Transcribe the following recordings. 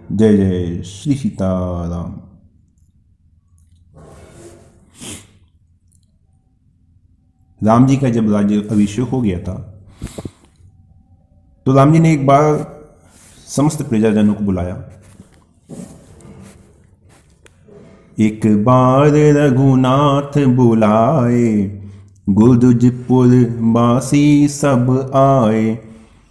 जय जय श्री सीताराम। राम जी का जब राज्य अभिषेक हो गया था तो राम जी ने एक बार समस्त प्रजाजनों को बुलाया। एक बार रघुनाथ बुलाए, गुरुजपुर बासी सब आए।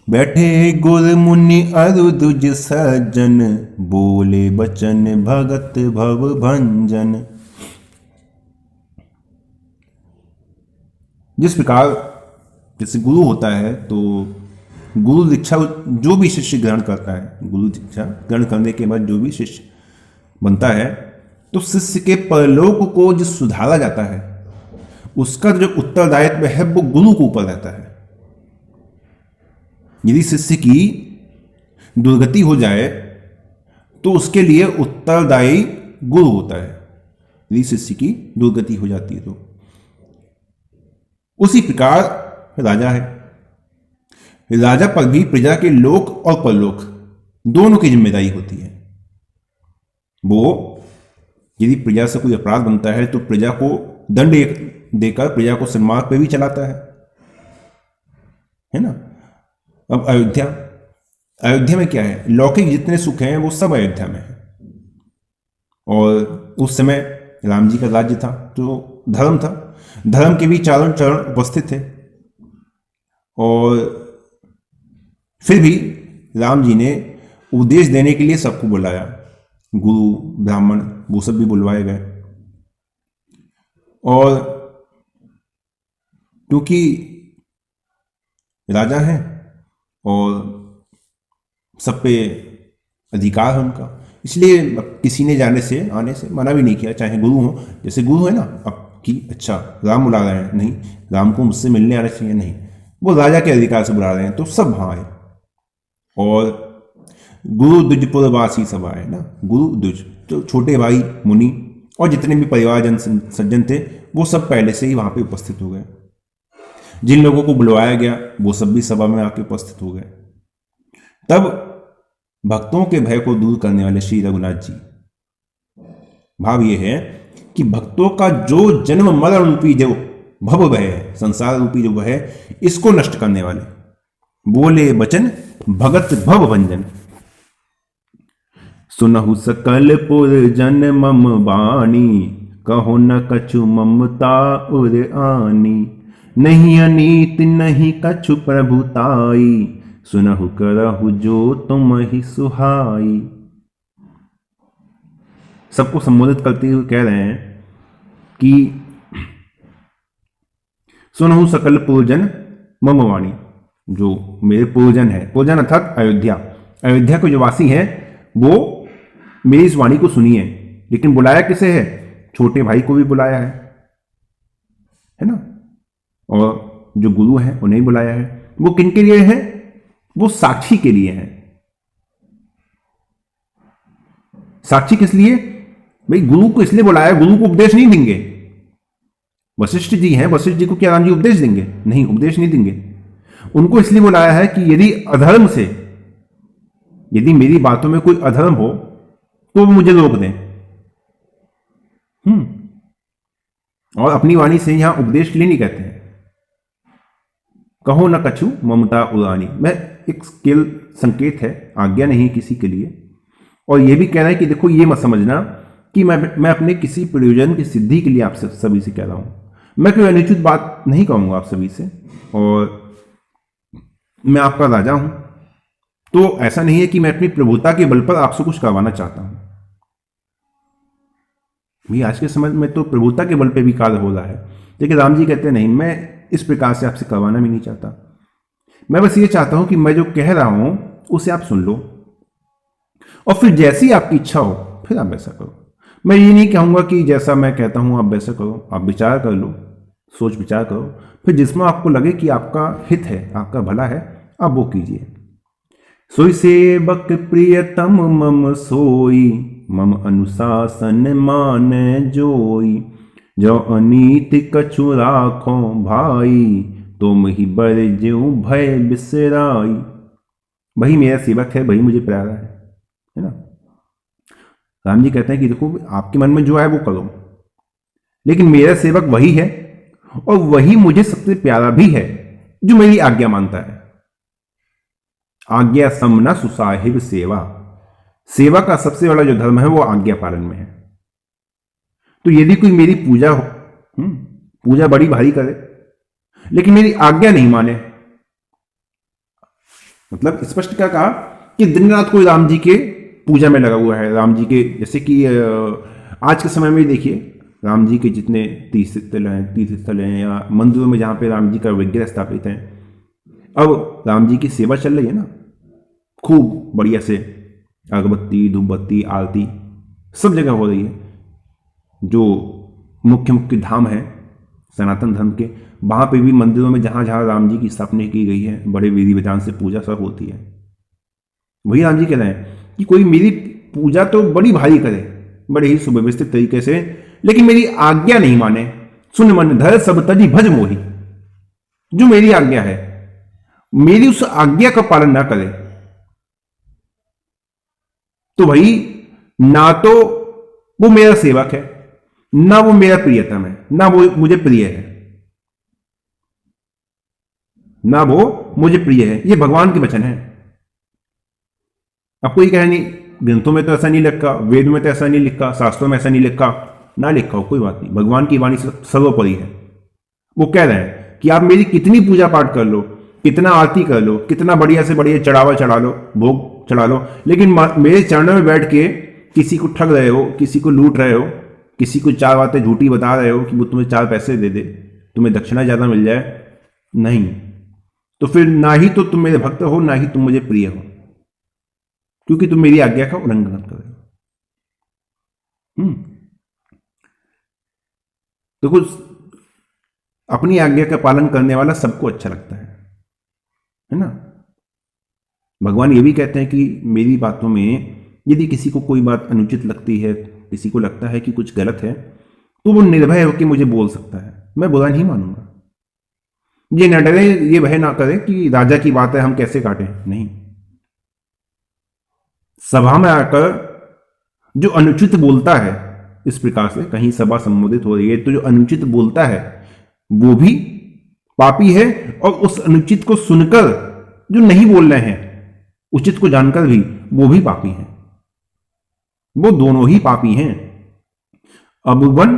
बैठे गुर मुनि अरुदुज सज्जन, बोले बचन भगत भव भंजन। जिस प्रकार जैसे गुरु होता है तो गुरु दीक्षा जो भी शिष्य ग्रहण करता है, गुरु दीक्षा ग्रहण करने के बाद जो भी शिष्य बनता है तो शिष्य के परलोक को जो सुधारा जाता है उसका जो उत्तरदायित्व है वो गुरु के ऊपर रहता है। यदि शिष्य की दुर्गति हो जाए तो उसके लिए उत्तरदायी गुरु होता है, यदि शिष्य की दुर्गति हो जाती है तो। उसी प्रकार राजा है, राजा पर भी प्रजा के लोक और परलोक दोनों की जिम्मेदारी होती है। वो यदि प्रजा से कोई अपराध बनता है तो प्रजा को दंड देकर प्रजा को सन्मार्ग पे भी चलाता है ना। अब अयोध्या में क्या है, लौकिक जितने सुख हैं वो सब अयोध्या में है। और उस समय राम जी का राज्य था तो धर्म था, धर्म के भी चारों चरण उपस्थित थे। और फिर भी राम जी ने उपदेश देने के लिए सबको बुलाया, गुरु ब्राह्मण वो सब भी बुलवाए गए। और क्योंकि राजा हैं और सब पे अधिकार है उनका, इसलिए किसी ने जाने से आने से मना भी नहीं किया, चाहे गुरु हो। जैसे गुरु है ना, अब कि अच्छा राम बुला रहे हैं, नहीं राम को मुझसे मिलने आना चाहिए, नहीं वो राजा के अधिकार से बुला रहे हैं तो सब वहां आए। और गुरु द्विजपुरवासी सब आए ना, गुरु द्विज तो छोटे भाई मुनि और जितने भी परिवारजन सज्जन थे वो सब पहले से ही वहां पे उपस्थित हो गए। जिन लोगों को बुलवाया गया वो सब भी सभा में आके उपस्थित हो गए। तब भक्तों के भय को दूर करने वाले श्री रघुनाथ जी, भाव ये है कि भक्तों का जो जन्म मरण रूपी जो भव भय है, संसार रूपी जो भय है, इसको नष्ट करने वाले बोले बचन भगत भव भंजन। सुनहु सकल पुर जन मम बाणी, कहो न कछु ममता उर आनी। नहीं अनीत नहीं कछु प्रभुताई, सुनहु करहु जो तुम ही सुहाई। सबको संबोधित करते हुए कह रहे हैं कि सुनहु सकल पूजन मम वाणी, जो मेरे पूजन है, पूजन अर्थात अयोध्या, अयोध्या के जो वासी हैं वो मेरी इस वाणी को सुनिए। लेकिन बुलाया किसे है, छोटे भाई को भी बुलाया है ना। और जो गुरु है उन्हें बुलाया है। वो किन के लिए है, वो साक्षी के लिए है। साक्षी किस लिए, भाई गुरु को इसलिए बुलाया, गुरु को उपदेश नहीं देंगे। वशिष्ठ जी हैं, वशिष्ठ जी को क्या राम जी उपदेश देंगे, नहीं उपदेश नहीं देंगे। उनको इसलिए बुलाया है कि यदि अधर्म से, यदि मेरी बातों में कोई अधर्म हो तो वो मुझे रोक दें। और अपनी वाणी से यहां उपदेश के लिए नहीं कहते हैं। कहो न कछु ममता उड़ानी, मैं एक स्केल संकेत है, आज्ञा नहीं किसी के लिए। और यह भी कह रहा है कि देखो ये मत समझना कि मैं अपने किसी प्रयोजन की सिद्धि के लिए आप सभी से कह रहा हूं। मैं कोई अनुचित बात नहीं कहूंगा आप सभी से, और मैं आपका राजा हूं तो ऐसा नहीं है कि मैं अपनी प्रभुता के बल पर आपसे कुछ करवाना चाहता हूं। भी आज के समय में तो प्रभुता के बल पे भी कार्य हो रहा है, लेकिन राम जी कहते हैं नहीं, मैं इस प्रकार से आपसे करवाना भी नहीं चाहता। मैं बस ये चाहता हूं कि मैं जो कह रहा हूं उसे आप सुन लो और फिर जैसी आपकी इच्छा हो फिर आप वैसा करो। मैं ये नहीं कहूंगा कि जैसा मैं कहता हूं आप वैसा करो, आप विचार कर लो, सोच विचार करो, फिर जिसमें आपको लगे कि आपका हित है, आपका भला है, आप वो कीजिए। सोई सेवक प्रियतम मम सोई, मम अनुशासन मान जोई। जो अनीति कछु राखो भाई, तुम ही बर ज्यों भय बिसराई। वही मेरा सेवक है, वही मुझे प्यारा है ना। राम जी कहते हैं कि देखो आपके मन में जो है वो करो, लेकिन मेरा सेवक वही है और वही मुझे सबसे प्यारा भी है जो मेरी आज्ञा मानता है। आज्ञा समना सुसाहिब सेवा, सेवा का सबसे बड़ा जो धर्म है वो आज्ञा पालन में है। तो यदि कोई मेरी पूजा पूजा बड़ी भारी करे लेकिन मेरी आज्ञा नहीं माने, मतलब स्पष्ट क्या कहा कि दिन रात कोई राम जी के पूजा में लगा हुआ है, राम जी के, जैसे कि आज के समय में देखिए राम जी के जितने तीर्थ स्थल हैं या मंदिरों में जहां पे राम जी का विग्रह स्थापित है, अब राम जी की सेवा चल रही है ना, खूब बढ़िया से अगरबत्ती धूपबत्ती आरती सब जगह हो रही है। जो मुख्य मुख्य धाम है सनातन धर्म के, वहां पे भी मंदिरों में जहां जहां राम जी की स्थापना की गई है बड़े विधि विधान से पूजा सब होती है। वही राम जी कह रहे हैं कि कोई मेरी पूजा तो बड़ी भारी करे, बड़े ही सुव्यवस्थित तरीके से, लेकिन मेरी आज्ञा नहीं माने। सुन मन धर सब तजी भज मोही, जो मेरी आज्ञा है मेरी उस आज्ञा का पालन ना करे तो भाई ना तो वो मेरा सेवक है, ना वो मेरा प्रियतम है, ना वो मुझे प्रिय है, ना वो मुझे प्रिय है। ये भगवान के वचन है। अब कोई कहे नहीं ग्रंथों में तो ऐसा नहीं लिखा, वेद में तो ऐसा नहीं लिखा, शास्त्रों में ऐसा नहीं लिखा, ना लिखा हो कोई बात नहीं, भगवान की वाणी सर्वोपरि है। वो कह रहे हैं कि आप मेरी कितनी पूजा पाठ कर लो, कितना आरती कर लो, कितना बढ़िया से बढ़िया चढ़ावा चढ़ा लो, भोग चढ़ा लो, लेकिन मेरे चरणों में बैठ के किसी को ठग रहे हो, किसी को लूट रहे हो, किसी को चार बातें झूठी बता रहे हो कि वो तुम्हें 4 पैसे दे दे, तुम्हें दक्षिणा ज्यादा मिल जाए, नहीं, तो फिर ना ही तो तुम मेरे भक्त हो, ना ही तुम मुझे प्रिय हो, क्योंकि तुम मेरी आज्ञा का उल्लंघन कर रहे हो। तो कुछ अपनी आज्ञा का पालन करने वाला सबको अच्छा लगता है ना। भगवान ये भी कहते हैं कि मेरी बातों में यदि किसी को कोई बात अनुचित लगती है, किसी को लगता है कि कुछ गलत है, तो वो निर्भय होकर मुझे बोल सकता है, मैं बुरा नहीं मानूंगा। ये न डरे, ये भय ना करे कि राजा की बात है हम कैसे काटें, नहीं। सभा में आकर जो अनुचित बोलता है, इस प्रकार से कहीं सभा संबोधित हो रही है तो जो अनुचित बोलता है वो भी पापी है, और उस अनुचित को सुनकर जो नहीं बोल रहे हैं, उचित को जानकर भी वो भी पापी हैं। वो दोनों ही पापी हैं। अबुवन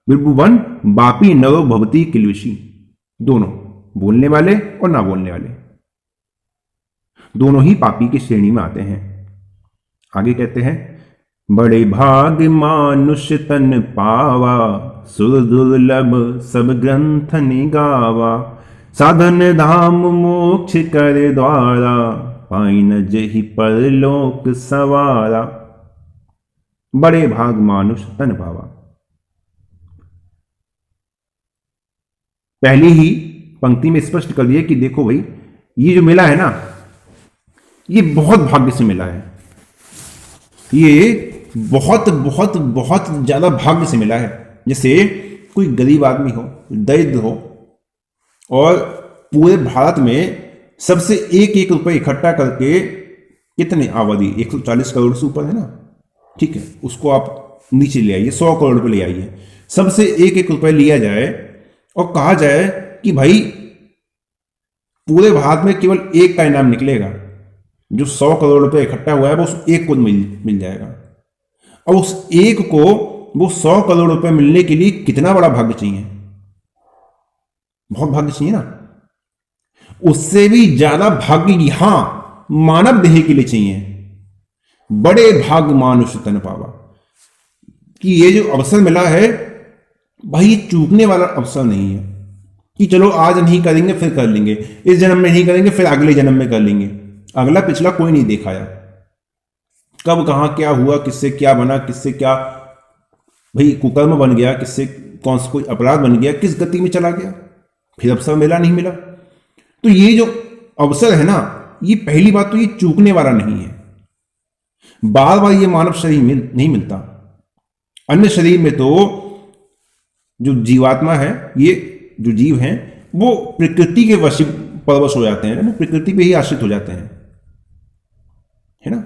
विभुवन बापी नरो भवती किलविशी, दोनों बोलने वाले और ना बोलने वाले दोनों ही पापी की श्रेणी में आते हैं। आगे कहते हैं बड़े भाग मानुष्य तन पावा, सुर दुर्लभ सब ग्रंथ निगावा, साधन धाम मोक्ष कर द्वारा, पाई न जहि परलोक सवारा। बड़े भाग मानुष तन पावा, पहली ही पंक्ति में स्पष्ट कर दिया कि देखो भाई ये जो मिला है ना, ये बहुत भाग्य से मिला है, ये बहुत बहुत बहुत ज्यादा भाग्य से मिला है। जैसे कोई गरीब आदमी हो, दरिद्र हो, और पूरे भारत में सबसे एक एक रुपए इकट्ठा करके, कितने आबादी 140 करोड़ से ऊपर है ना, ठीक है, उसको आप नीचे ले आइए, 100 करोड़ पे ले आइए, सबसे एक एक रुपए लिया जाए और कहा जाए कि भाई पूरे भारत में केवल एक का इनाम निकलेगा, जो 100 करोड़ रुपए इकट्ठा हुआ है वो उस एक को मिल जाएगा। और उस एक को वो 100 करोड़ रुपए मिलने के लिए कितना बड़ा भाग्य चाहिए, बहुत भाग्य चाहिए ना। उससे भी ज्यादा भाग्य यहां मानव देह के लिए चाहिए। बड़े भाग मानुष तन पावा, कि ये जो अवसर मिला है भाई, ये चूकने वाला अवसर नहीं है कि चलो आज नहीं करेंगे फिर कर लेंगे, इस जन्म में नहीं करेंगे फिर अगले जन्म में कर लेंगे। अगला पिछला कोई नहीं दिखाया, कब कहां क्या हुआ, किससे क्या बना, किससे क्या भाई कुकर्म बन गया, किससे कौन सा कोई अपराध बन गया, किस गति में चला गया, फिर अवसर मिला नहीं मिला। तो ये जो अवसर है ना, ये पहली बात तो ये चूकने वाला नहीं है, बार बार ये मानव शरीर में नहीं मिलता। अन्य शरीर में तो जो जीवात्मा है, ये जो जीव हैं, वो प्रकृति के परवश हो जाते हैं, वो प्रकृति पे ही आश्रित हो जाते हैं, है ना।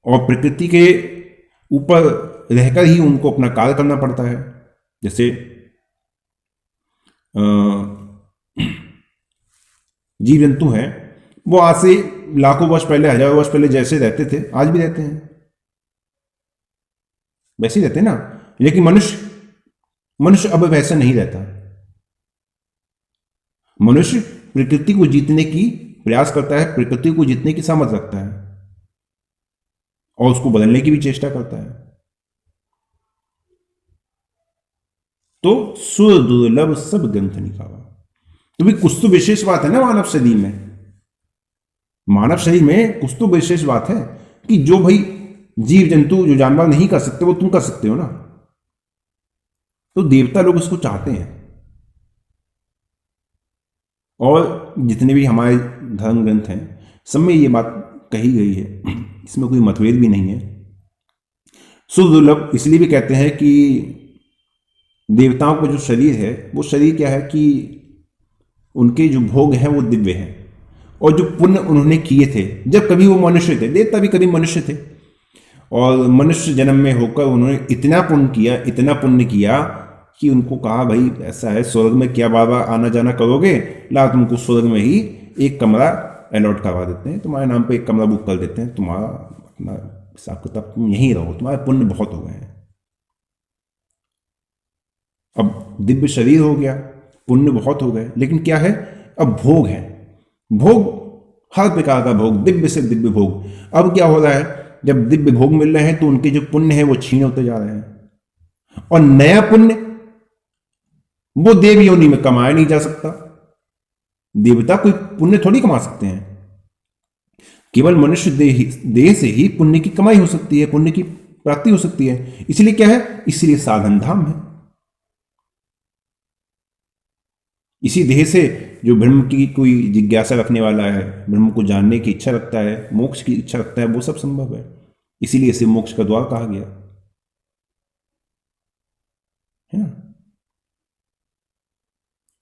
और प्रकृति के ऊपर रहकर ही उनको अपना कार्य करना पड़ता है। जैसे जीव जंतु हैं, वो आज से लाखों वर्ष पहले, हजारों वर्ष पहले जैसे रहते थे आज भी रहते हैं, वैसे ही रहते हैं ना। लेकिन मनुष्य अब वैसा नहीं रहता। मनुष्य प्रकृति को जीतने की प्रयास करता है, प्रकृति को जीतने की सामर्थ रखता है और उसको बदलने की भी चेष्टा करता है। तो सुर दुर्लभ सब ग्रंथ निकावा। तो भी कुछ तो विशेष बात है ना मानव शरीर में। मानव शरीर में कुछ तो विशेष बात है कि जो भाई जीव जंतु, जो जानवर नहीं कर सकते, वो तुम कर सकते हो ना। तो देवता लोग इसको चाहते हैं। और जितने भी हमारे धर्म ग्रंथ हैं, सब में ये बात कही गई है, इसमें कोई मतभेद भी नहीं है। सुदुर्लभ इसलिए भी कहते हैं कि देवताओं का जो शरीर है, वो शरीर क्या है कि उनके जो भोग हैं वो दिव्य हैं, और जो पुण्य उन्होंने किए थे जब कभी वो मनुष्य थे, देवता भी कभी मनुष्य थे, और मनुष्य जन्म में होकर उन्होंने इतना पुण्य किया कि उनको कहा भाई ऐसा है, स्वर्ग में क्या बार बार आना जाना करोगे, ला तुमको स्वर्ग में ही एक कमरा अलॉट करवा देते हैं, तुम्हारे नाम पे एक कमरा बुक कर देते हैं, तुम्हारा अपना हिसाब किताब, तुम यहीं रहो, तुम्हारे पुण्य बहुत हो गए हैं। अब दिव्य शरीर हो गया, पुण्य बहुत हो गए, लेकिन क्या है, अब भोग है, भोग हर प्रकार का भोग, दिव्य से दिव्य भोग। अब क्या हो रहा है, जब दिव्य भोग मिल रहे हैं तो उनके जो पुण्य है वो क्षीण होते जा रहे हैं, और नया पुण्य वो देव योनि में कमाया नहीं जा सकता। देवता कोई पुण्य थोड़ी कमा सकते हैं, केवल मनुष्य देह से ही पुण्य की कमाई हो सकती है, पुण्य की प्राप्ति हो सकती है। इसलिए क्या है, इसलिए साधन धाम है। इसी देह से जो ब्रह्म की कोई जिज्ञासा रखने वाला है, ब्रह्म को जानने की इच्छा रखता है, मोक्ष की इच्छा रखता है, वो सब संभव है। इसीलिए इसे मोक्ष का द्वार कहा गया है ना।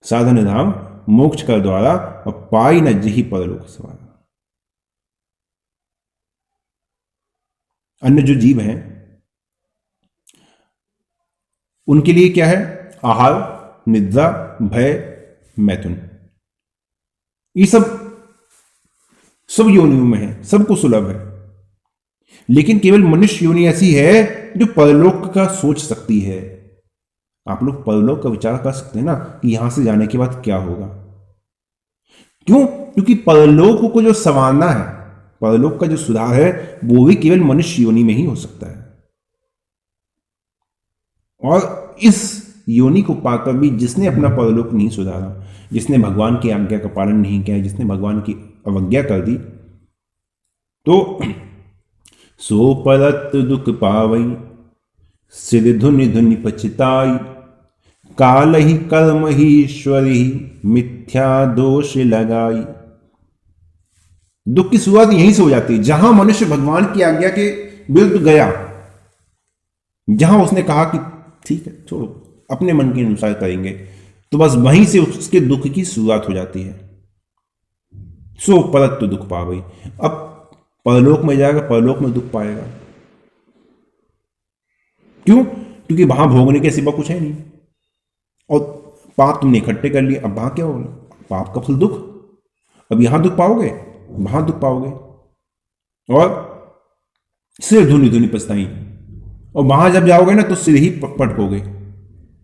साधन धाम मोक्ष का द्वारा, और पाई न जही परलोक सवारा। अन्य जो जीव हैं उनके लिए क्या है, आहार, निद्रा, भय, मैथुन, ये सब योनियों में है, सबको सुलभ है। लेकिन केवल मनुष्य योनि ऐसी है जो परलोक का सोच सकती है। आप लोग परलोक का विचार कर सकते हैं ना कि यहां से जाने के बाद क्या होगा। क्यों? क्योंकि परलोक को जो संवारना है, परलोक का जो सुधार है, वो भी केवल मनुष्य योनि में ही हो सकता है। और इस योनि को पाकर भी जिसने अपना परलोक नहीं सुधारा, जिसने भगवान की आज्ञा का पालन नहीं किया, जिसने भगवान की अवज्ञा कर दी, तो सो परत दुख पावई, सिर धुनि धुनि पछताई, काल ही कर्म ही ईश्वर ही, मिथ्या दोष लगाई। दुख की शुरुआत यहीं से हो जाती है, जहां मनुष्य भगवान की आज्ञा के विरुद्ध गया, जहां उसने कहा कि ठीक है छोड़ो, अपने मन के अनुसार करेंगे, तो बस वहीं से उसके दुख की शुरुआत हो जाती है। सो परत तो दुख पावई, अब परलोक में जाएगा, परलोक में दुख पाएगा। क्यों? क्योंकि वहां भोगने के सिवा कुछ है नहीं, और पाप तुमने इकट्ठे कर लिए, अब वहां क्या होगा, पाप का फल दुख। अब यहां दुख पाओगे, वहां दुख पाओगे, और सिर धुनी धुनी पछताई, और वहां जब जाओगे ना तो सिर ही पटकोगे।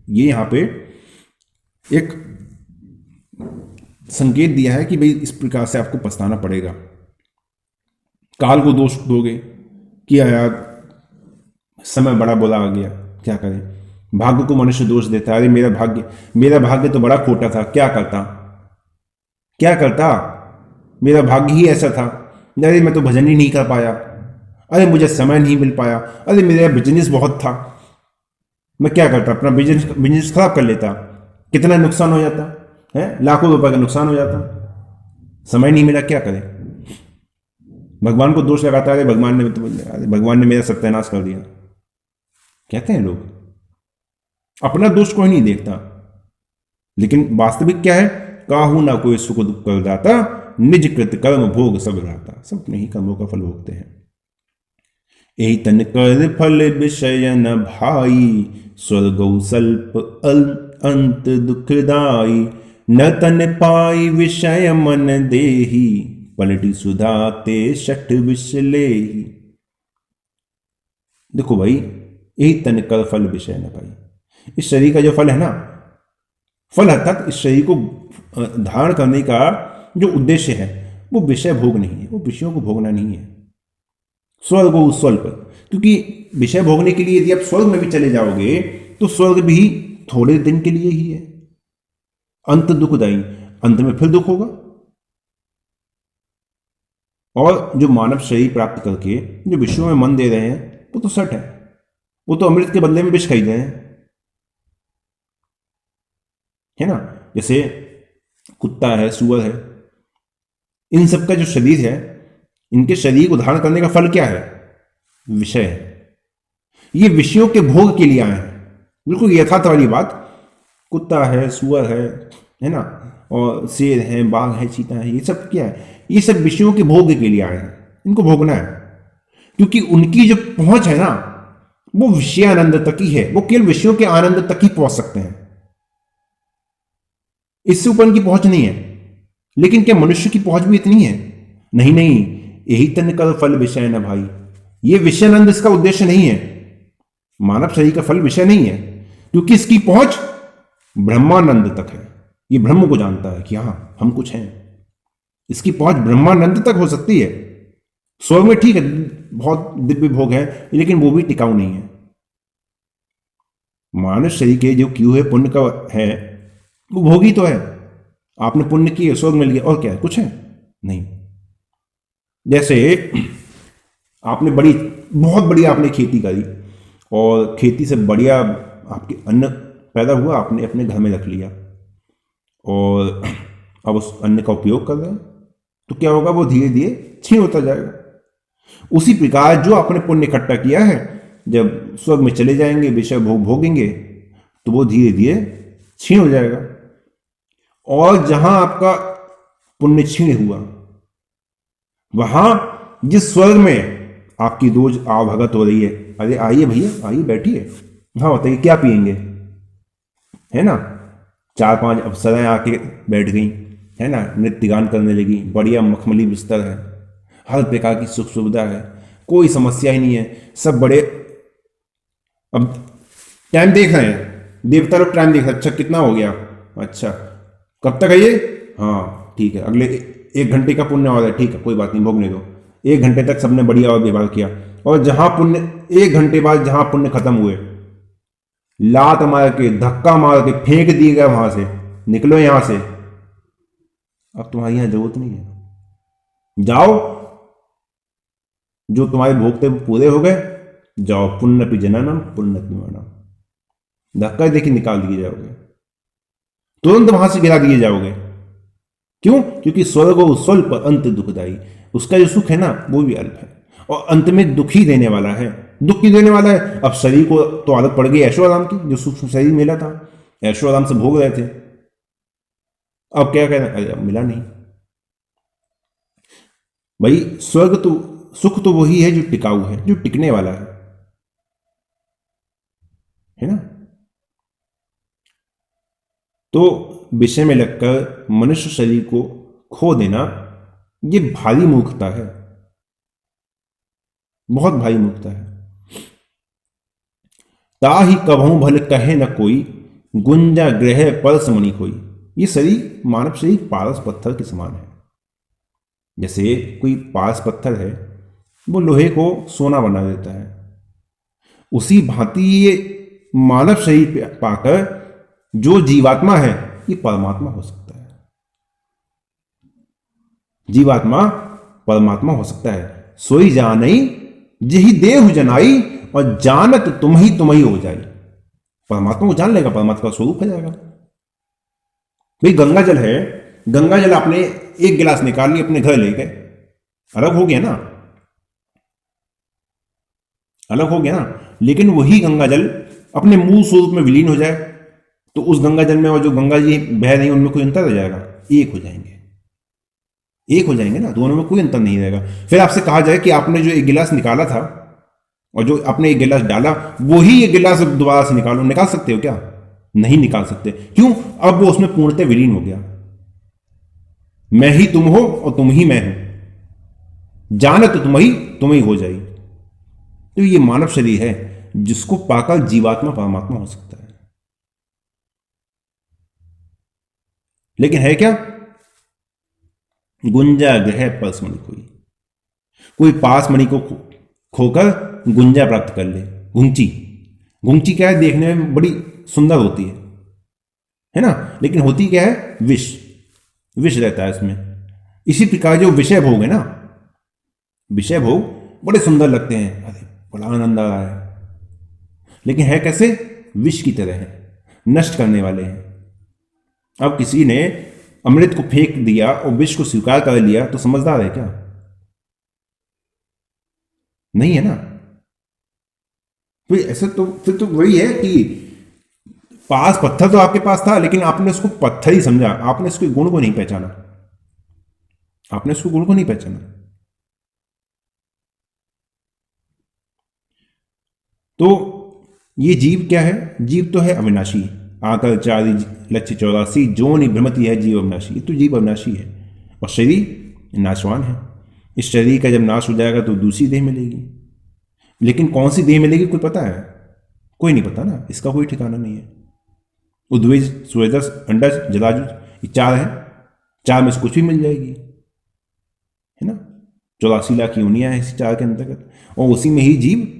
ये यहां पे एक संकेत दिया है कि भाई इस प्रकार से आपको पछताना पड़ेगा। काल को दोष दोगे कि यार समय बड़ा बुरा आ गया, क्या करें। भाग्य को मनुष्य दोष देता है, अरे मेरा भाग्य तो बड़ा खोटा था, क्या करता, मेरा भाग्य ही ऐसा था, अरे मैं तो भजन ही नहीं कर पाया, अरे मुझे समय नहीं मिल पाया, अरे मेरा बिजनेस बहुत था, मैं क्या करता, अपना बिजनेस खराब कर लेता, कितना नुकसान हो जाता है, लाखों रुपए का नुकसान हो जाता, समय नहीं मिला, क्या करें। भगवान को दोष लगाता है, भगवान ने मेरा सत्यानाश कर दिया, कहते हैं लोग। अपना दोष कोई नहीं देखता, लेकिन वास्तविक क्या है, काहू ना कोई सुख दुख कर दाता, निज कृत कर्म भोग सब रहता। सब अपने ही कर्मों का फल भोगते हैं। यही तन कर फल विषय न भाई, स्वर्गौ सल्प अंत दुखदाई। न तन पाई विषय मन देही, पलटी सुधा ते शठ विष लेही। देखो भाई, यही तन कर फल विषय न पाई, इस शरीर का जो फल है ना, फल अर्थात इस शरीर को धारण करने का जो उद्देश्य है वो विषय भोग नहीं है, वो विषयों को भोगना नहीं है। स्वर्ग स्वल्प, क्योंकि विषय भोगने के लिए यदि आप स्वर्ग में भी चले जाओगे तो स्वर्ग भी थोड़े दिन के लिए ही है। अंत दुखदाई, अंत में फिर दुख होगा। और जो मानव शरीर प्राप्त करके जो विषयों में मन दे रहे हैं वो तो सट है, वो तो अमृत के बदले में विष खरीद रहे हैं, है ना। जैसे कुत्ता है, सुअर है, इन सब का जो शरीर है, इनके शरीर को धारण करने का फल क्या है? विषय है। ये विषयों के भोग के लिए आए हैं, बिल्कुल यथार्थ वाली बात। कुत्ता है, सुअर है ना, और शेर है, बाघ है, चीता है, ये सब क्या है? ये सब विषयों के भोग के लिए आए हैं, इनको भोगना है। क्योंकि उनकी जो पहुंच है ना वो विषयानंद तक ही है, वो केवल विषयों के आनंद तक ही पहुंच सकते हैं, इससे ऊपर उनकी पहुंच नहीं है। लेकिन क्या मनुष्य की पहुंच भी इतनी है? नहीं नहीं, यही तन कर फल विषय न भाई, ये विषयानंद इसका उद्देश्य नहीं है। मानव शरीर का फल विषय नहीं है, क्योंकि इसकी पहुंच ब्रह्मानंद तक है। ये ब्रह्म को जानता है कि हां हम कुछ हैं, इसकी पहुंच ब्रह्मानंद तक हो सकती है। स्वर्ग में ठीक है बहुत दिव्य भोग है, लेकिन वो भी टिकाऊ नहीं है। मानव शरीर के जो क्यों है पुण्य का है, वो भोगी तो है। आपने पुण्य किए, स्वर्ग मिल गया, और क्या है? कुछ है नहीं। जैसे आपने बहुत बढ़िया आपने खेती करी और खेती से बढ़िया आपके अन्न पैदा हुआ, आपने अपने घर में रख लिया और अब उस अन्न का उपयोग कर रहे हैं, तो क्या होगा? वो धीरे धीरे क्षीण होता जाएगा। उसी प्रकार जो आपने पुण्य इकट्ठा किया है, जब स्वर्ग में चले जाएंगे, विषय भोग भोगेंगे, तो वो धीरे धीरे क्षीण हो जाएगा। और जहां आपका पुण्य क्षीण हुआ, वहां जिस स्वर्ग में आपकी रोज आवभगत हो रही है, अरे आइए भैया, आइए बैठिए, हाँ बताइए क्या पियेंगे, है ना। 4-5 अप्सराएं आके बैठ गई, है ना, नृत्य गान करने लगी, बढ़िया मखमली बिस्तर है, हर प्रकार की सुख सुविधा है, कोई समस्या ही नहीं है, सब बड़े। अब टाइम देख रहे हैं, देवता लोग टाइम देख रहे हैं, अच्छा कितना हो गया, अच्छा कब तक है ये, हाँ ठीक है, अगले 1 घंटे का पुण्य और है, ठीक है कोई बात नहीं, भोगने दो। 1 घंटे तक सबने बढ़िया और व्यवहार किया, और जहां पुण्य 1 घंटे बाद जहां पुण्य खत्म हुए, लात मार के, धक्का मार के फेंक दिए गए, वहां से निकलो यहां से, अब तुम्हारी यहां जरूरत नहीं है, जाओ, जो तुम्हारे भोग थे पूरे हो गए, जाओ, पुण्य पी जनानम पुण्य मरणम, धक्का देखिए निकाल दिए जाओगे, तुरंत वहां से गिरा दिए जाओगे। क्यों? क्योंकि स्वर्ग स्वल्प अंत दुखदाई, उसका जो सुख है ना वो भी अल्प है, और अंत में दुख ही देने वाला है। दुख ही देने वाला है। अब शरीर को तो आदत पड़ गई ऐशो आराम की, जो सुख शरीर मिला था, ऐशो आराम से भोग रहे थे, अब क्या कहना, अरे अब मिला नहीं। भाई स्वर्ग तो, सुख तो वही है जो टिकाऊ है, जो टिकने वाला है ना। तो विषय में लगकर मनुष्य शरीर को खो देना, ये भारी मूर्खता है, बहुत भारी मूर्खता है। ताहि कभू भल कहे न कोई, गुंजा ग्रह परस मणि कोई। ये शरीर, मानव शरीर पारस पत्थर के समान है। जैसे कोई पारस पत्थर है, वो लोहे को सोना बना देता है, उसी भांति ये मानव शरीर पाकर जो जीवात्मा है, ये परमात्मा हो सकता है। जीवात्मा परमात्मा हो सकता है। सोई जानई जही देह जनाई, और जानत तुम ही हो जाई। परमात्मा को जान लेगा, परमात्मा का स्वरूप हो जाएगा। भाई गंगा जल है, गंगा जल आपने 1 गिलास निकाल लिया, अपने घर ले गए, अलग हो गया ना, अलग हो गया ना। लेकिन वही गंगा जल अपने मूल स्वरूप में विलीन हो जाए, तो उस गंगा जल में और जो गंगा जी बह रही, उनमें कोई अंतर रह जाएगा? एक हो जाएंगे, एक हो जाएंगे ना, दोनों में कोई अंतर नहीं रहेगा। फिर आपसे कहा जाए कि आपने जो 1 गिलास निकाला था, और जो आपने एक गिलास डाला वही ये गिलास दोबारा से निकालो, निकाल सकते हो क्या? नहीं निकाल सकते। क्यों? अब वो उसमें पूर्णतः विलीन हो गया। मैं ही तुम हो और तुम ही मैं हूं, जानत तो तुम ही हो जाई। तो ये मानव शरीर है जिसको पाकर जीवात्मा परमात्मा हो सकता है। लेकिन है क्या? गुंजा ग्रह परसमणि कोई पास मणि को खोकर गुंजा प्राप्त कर ले। गुंची, गुंची क्या है? देखने में बड़ी सुंदर होती है ना? लेकिन होती क्या है? विष, विष रहता है इसमें। इसी प्रकार जो विषय भोग है ना, विषय भोग बड़े सुंदर लगते हैं, अरे बड़ा आनंद आ रहा है, लेकिन है कैसे? विष की तरह है, नष्ट करने वाले हैं। अब किसी ने अमृत को फेंक दिया और विष को स्वीकार कर लिया तो समझदार है क्या? नहीं है ना। फिर ऐसा तो फिर तो वही है कि पास पत्थर तो आपके पास था, लेकिन आपने उसको पत्थर ही समझा, आपने उसके गुण को नहीं पहचाना, आपने उसको गुण को नहीं पहचाना। तो ये जीव क्या है? जीव तो है अविनाशी। आकर चारि लक्ष्य 84 जो नहीं भ्रमति है जीव अविनाशी। ये तो जीव अविनाशी है और शरीर नाशवान है। इस शरीर का जब नाश हो जाएगा तो दूसरी देह मिलेगी, लेकिन कौन सी देह मिलेगी कोई पता है? कोई नहीं पता ना, इसका कोई ठिकाना नहीं है। उद्वेज, स्वेदस, अंडज, जलाजुज, ये 4 है, 4 में से कुछ भी मिल जाएगी, है ना? 84 लाख योनियां हैं इस 4 के अंतर्गत, और उसी में ही जीव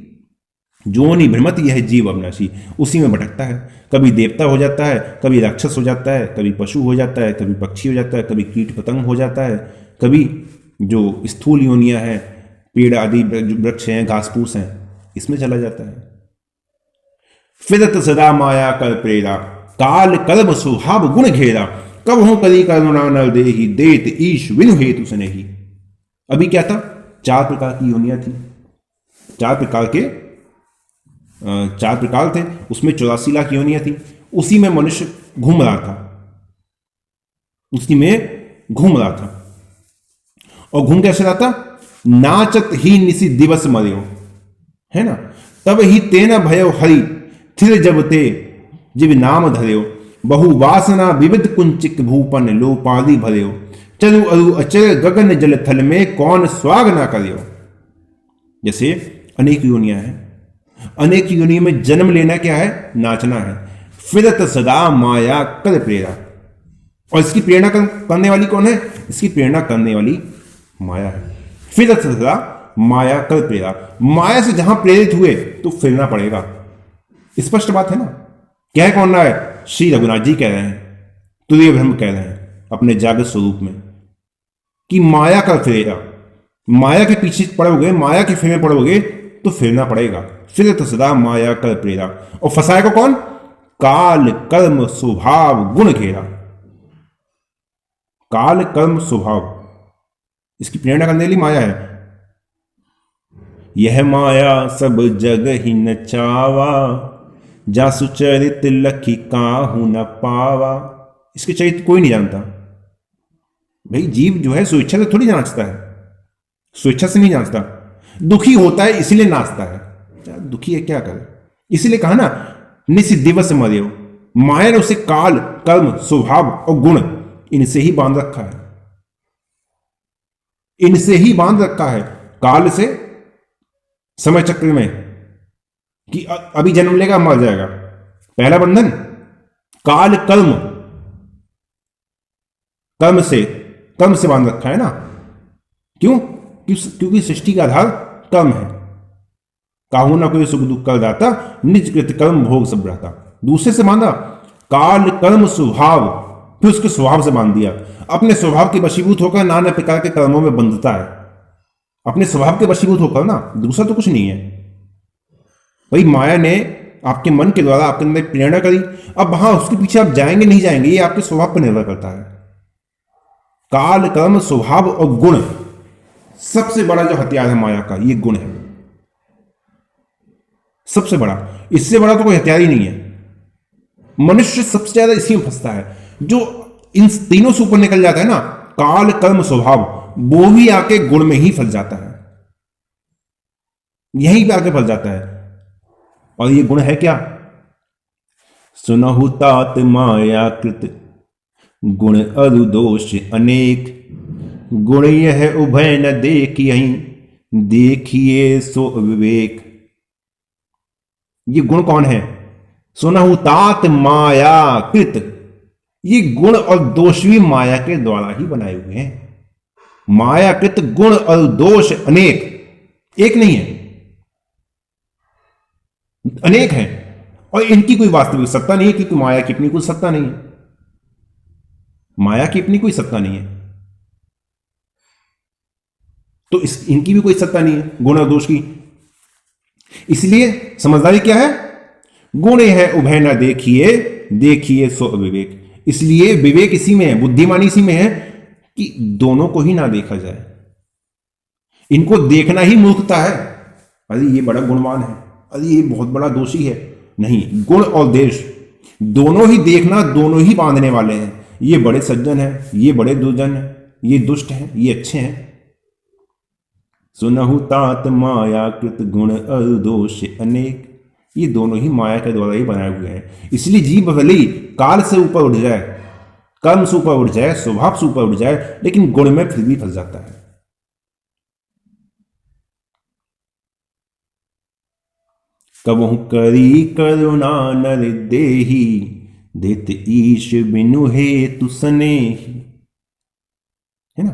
जो नहीं भ्रमत यह है जीव अविनाशी, उसी में भटकता है। कभी देवता हो जाता है, कभी राक्षस हो जाता है, कभी पशु हो जाता है, कभी पक्षी हो जाता है, कभी कीट पतंग हो जाता है, कभी जो स्थूल योनियां हैं, पेड़ आदि वृक्ष हैं, घास फूस हैं, इसमें चला जाता है। फिरत सदा माया कर प्रेरा, काल कर्म स्वभाव गुण घेरा, कब हो करी करुणा नर देहि, देत ईश विनु हेतु स्नेही। अभी क्या था? 4 प्रकार की योनियां थी, 4 प्रकार थे, उसमें 84 लाख योनियां थी। उसी में मनुष्य घूम रहा था, उसी में घूम रहा था। और घूम कैसे रहा था? नाचत ही निसी दिवस मर्यो, है ना? तब ही तेना भयो हरि, थिर जब ते जिव नाम धर्यो, बहु वासना विविध कुंचिक भूपन लोपाली भर्यो, चलु अरु अचर गगन जल थल में कौन स्वाग ना करियो। जैसे अनेक योनियां हैं, अनेक योनियों में जन्म लेना क्या है? नाचना है। फिरत सदा माया कर प्रेरा, और इसकी प्रेरणा करने वाली कौन है? इसकी प्रेरणा करने वाली माया है। फिरत सदा माया कर प्रेरा, माया से जहां प्रेरित हुए तो फिरना पड़ेगा। स्पष्ट बात है ना। कह कौन रहा है? श्री रघुनाथ जी कह रहे हैं, तुरीय ब्रह्म कह रहे हैं अपने जागृत स्वरूप में कि माया का फेरा, माया के पीछे पड़ोगे, माया के फेरे पड़ोगे तो फिरना पड़ेगा। फिर सदा माया कर प्रेरा, और फंसाएगा कौन? काल कर्म स्वभाव गुण घेरा। काल कर्म स्वभाव, इसकी प्रेरणा करने वाली माया है। यह माया सब जग ही नचावा, जा सुचरित लखी काहू न पावा। इसके चरित्र कोई नहीं जानता। भाई जीव जो है स्वेच्छा से थोड़ी नाचता है, स्वेच्छा से नहीं नाचता। दुखी होता है इसलिए नाचता है। दुखी है क्या करे? इसीलिए कहा ना निस दिवस मर्यो, माया ने उसे काल कर्म स्वभाव और गुण इनसे ही बांध रखा है, इनसे ही बांध रखा है। काल से समय चक्र में कि अभी जन्म लेगा मर जाएगा, पहला बंधन। काल कर्म, कर्म से बांध रखा है ना। क्यों? क्योंकि सृष्टि का आधार कर्म है। काहू ना कोई सुख दुख कर दाता, निज कृत कर्म भोग सब रहता। दूसरे से बांधा काल कर्म स्वभाव, फिर उसके स्वभाव से बांध दिया। अपने स्वभाव के वशीभूत होकर नाना प्रकार के कर्मों में बंधता है, अपने स्वभाव के वशीभूत होकर ना, दूसरा तो कुछ नहीं है। भाई माया ने आपके मन के द्वारा आपके अंदर प्रेरणा करी, अब वहां उसके पीछे आप जाएंगे नहीं जाएंगे ये आपके स्वभाव पर निर्भर करता है। काल कर्म स्वभाव और गुण, सबसे बड़ा जो हथियार है माया का ये गुण है, सबसे बड़ा। इससे बड़ा तो कोई हथियार ही नहीं है। मनुष्य सबसे ज्यादा इसी में फंसता है, जो इन तीनों से ऊपर निकल जाता है ना, काल कर्म स्वभाव, वो भी आके गुण में ही फंस जाता है। यहीं पे आके फंस जाता है। और ये गुण है क्या? सुनहु तात माया कृत, गुण अरु दोष अनेक, गुण यह उभय न देखियहि, देखिए सो विवेक। ये गुण कौन है? सुनहु तात माया कृत, ये गुण और दोष भी माया के द्वारा ही बनाए हुए हैं। मायाकृत गुण और दोष अनेक, एक नहीं है, अनेक हैं। और इनकी कोई वास्तविक सत्ता नहीं है, क्योंकि माया की अपनी कोई सत्ता नहीं है। माया की अपनी कोई सत्ता नहीं है, तो इनकी भी कोई सत्ता नहीं है गुण और दोष की। इसलिए समझदारी क्या है? गुण है उभय न देखिए, देखिए सो अविवेक। इसलिए विवेक इसी में है, बुद्धिमानी इसी में है कि दोनों को ही ना देखा जाए। इनको देखना ही मूर्खता है। अरे ये बड़ा गुणवान है, अरे ये बहुत बड़ा दोषी है। नहीं, गुण और देश दोनों ही देखना, दोनों ही बांधने वाले हैं। ये बड़े सज्जन हैं, ये बड़े दुर्जन हैं, ये दुष्ट हैं, ये अच्छे हैं। सुनहु तात माया कृत, गुण और दोष अनेक। ये दोनों ही माया के द्वारा ही बनाए हुए हैं। इसलिए जीव भले ही काल से ऊपर उठ जाए, कर्म से ऊपर उठ जाए, स्वभाव से ऊपर उठ जाए, लेकिन गुण में फिर भी फंस जाता है। कबहु करी करुणा नर देही, देत ईश बिनु हेतु स्नेही। है ना?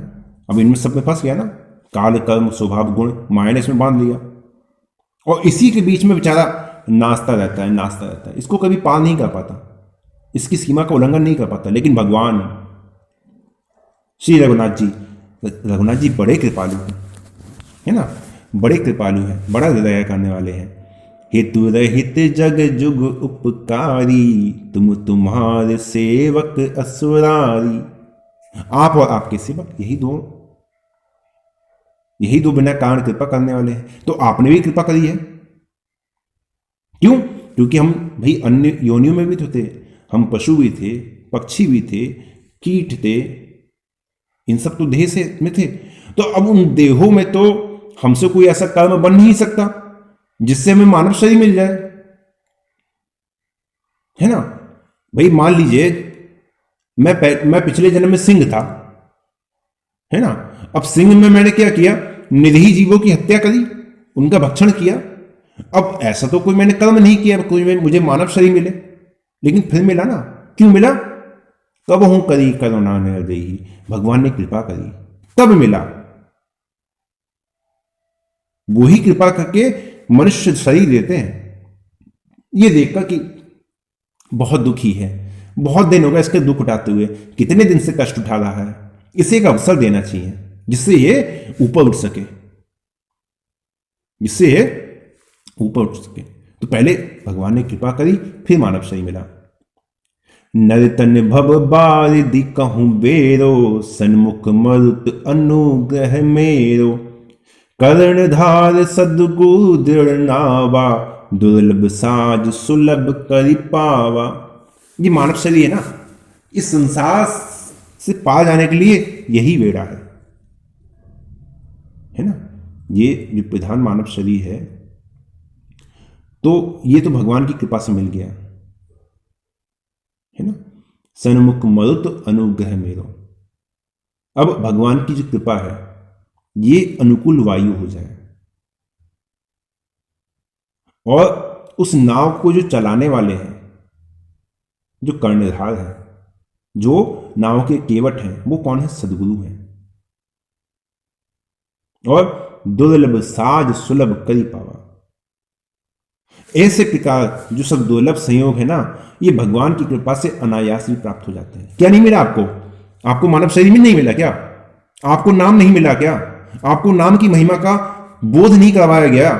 अब इनमें सब में फंस गया ना, काल कर्म स्वभाव गुण, माया ने इसमें बांध लिया। और इसी के बीच में बेचारा नाचता रहता है, नाचता रहता है। इसको कभी पार नहीं कर पाता, इसकी सीमा का उल्लंघन नहीं कर पाता। लेकिन भगवान श्री रघुनाथ जी बड़े कृपालु हैं, है ना? बड़े कृपालु हैं, बड़ा दया करने वाले हैं। हेतु रहित जग जुग उपकारी, तुम तुम्हारे सेवक असुरारी। आप और आपके सेवक, यही दो बिना कारण कृपा करने वाले हैं। तो आपने भी कृपा करी है। क्यों? क्योंकि हम भाई अन्य योनियों में भी तो थे, हम पशु भी थे, पक्षी भी थे, कीट थे, इन सब तो देह से में थे। तो अब उन देहों में तो हमसे कोई ऐसा कर्म बन नहीं सकता जिससे हमें मानव शरीर मिल जाए, है ना? भाई मान लीजिए मैं पिछले जन्म में सिंह था, है ना? अब सिंह में मैंने क्या किया? निरीह जीवों की हत्या करी, उनका भक्षण किया। अब ऐसा तो कोई मैंने कर्म नहीं किया कोई मुझे मानव शरीर मिले, लेकिन फिर मिला ना। क्यों मिला? कब हूं करी करुणा निर्दयी, भगवान ने कृपा करी तब मिला। वो ही कृपा करके मनुष्य शरीर देते हैं। ये देखकर कि बहुत दुखी है, बहुत दिन हो गए इसके दुख उठाते हुए, कितने दिन से कष्ट उठा रहा है, इसे एक अवसर देना चाहिए जिससे ये ऊपर उठ सके, जिससे ये ऊपर उठ सके। तो पहले भगवान ने कृपा करी, फिर मानव शरीर मिला। नर तन भव बारिधि कहूं बेरो, सन्मुख मरुत अनुग्रह मेरो, कर्णधार सद्गुरु दृढ़ नावा, दुर्लभ साज सुलभ करि पावा। ये मानव शरीर है ना, इस संसार से पार जाने के लिए यही बेड़ा है ना? ये जो प्रधान मानव शरीर है, तो ये तो भगवान की कृपा से मिल गया, है ना? सन्मुख मरुत अनुग्रह मेरो। अब भगवान की जो कृपा है, ये अनुकूल वायु हो जाए, और उस नाव को जो चलाने वाले हैं, जो कर्णधार है, जो नाव के केवट हैं, वो कौन है? सदगुरु हैं। और दुर्लभ साज सुलभ करि पावा। ऐसे प्रकार जो सब दुर्लभ संयोग है ना, ये भगवान की कृपा से अनायास भी प्राप्त हो जाते हैं। क्या नहीं मिला आपको? आपको मानव शरीर में नहीं मिला क्या? आपको नाम नहीं मिला क्या? आपको नाम की महिमा का बोध नहीं करवाया गया?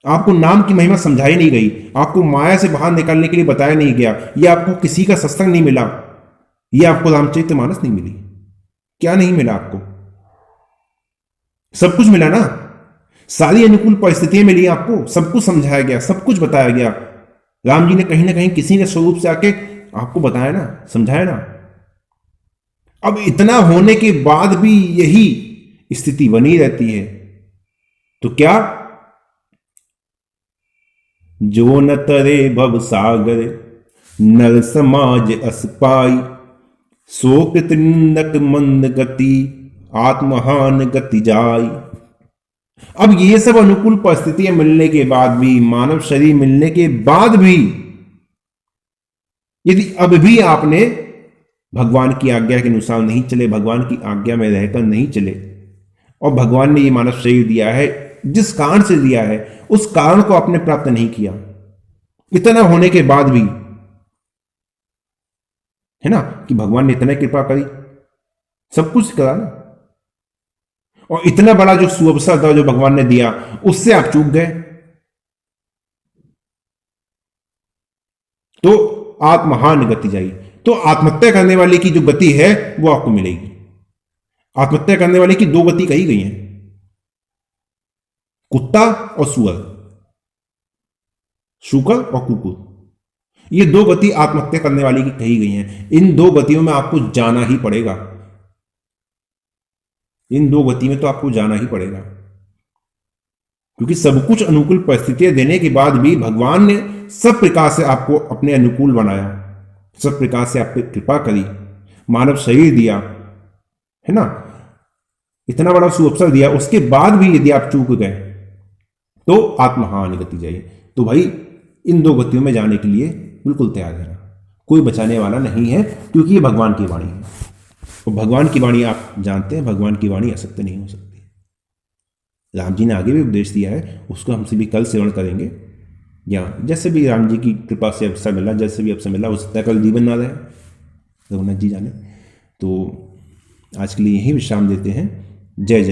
आपको नाम की महिमा समझाई नहीं गई? आपको माया से बाहर निकालने के लिए बताया नहीं गया? या आपको किसी का सत्संग नहीं मिला? या आपको रामचरितमानस नहीं मिली? क्या नहीं मिला आपको? सब कुछ मिला ना। सारी अनुकूल परिस्थितियां मिली आपको, सब कुछ समझाया गया, सब कुछ बताया गया। राम जी ने कहीं ना कहीं किसी ने स्वरूप से आके आपको बताया ना, समझाया ना। अब इतना होने के बाद भी यही स्थिति बनी रहती है, तो क्या जो न तरे भव सागर, नर समाज अस पाई। सो कृतनिंदक मंद गति, आत्महान गति जाई। अब ये सब अनुकूल परिस्थितियां मिलने के बाद भी, मानव शरीर मिलने के बाद भी, यदि अब भी आपने भगवान की आज्ञा के अनुसार नहीं चले, भगवान की आज्ञा में रहकर नहीं चले, और भगवान ने ये मानव शरीर दिया है, जिस कारण से दिया है उस कारण को आपने प्राप्त नहीं किया, इतना होने के बाद भी, है ना, कि भगवान ने इतना कृपा करी, सब कुछ करा ना, और इतना बड़ा जो सुअवसर था जो भगवान ने दिया, उससे आप चूक गए, तो आत्महान गति जाई। तो आत्महत्या करने वाले की जो गति है वो आपको मिलेगी। आत्महत्या करने वाले की दो गति कही गई है, कुत्ता और सुअर, शुकर और कुकुर, ये दो गति आत्महत्या करने वाले की कही गई हैं। इन दो गतियों में आपको जाना ही पड़ेगा, इन दो गति में तो आपको जाना ही पड़ेगा, क्योंकि सब कुछ अनुकूल परिस्थितियां देने के बाद भी भगवान ने सब प्रकार से आपको अपने अनुकूल बनाया, सब प्रकार से आप पे कृपा करी, मानव शरीर दिया, है ना, इतना बड़ा सुअवसर दिया, उसके बाद भी यदि आप चूक गए तो आत्महान गति जाइए। तो भाई इन दो गतियों में जाने के लिए बिल्कुल तैयार रहना, कोई बचाने वाला नहीं है, क्योंकि ये भगवान की वाणी है, और भगवान की वाणी आप जानते हैं, भगवान की वाणी असत्य नहीं हो सकती। राम जी ने आगे भी उपदेश दिया है, उसको हम सभी कल सेवन करेंगे, या जैसे भी राम जी की कृपा से अवसर मिला, जैसे भी अवसर मिला, हो सकता है कल जीवन ना रहे, रघुनाथ जी जाने। तो आज के लिए यही विश्राम देते हैं। जय जय।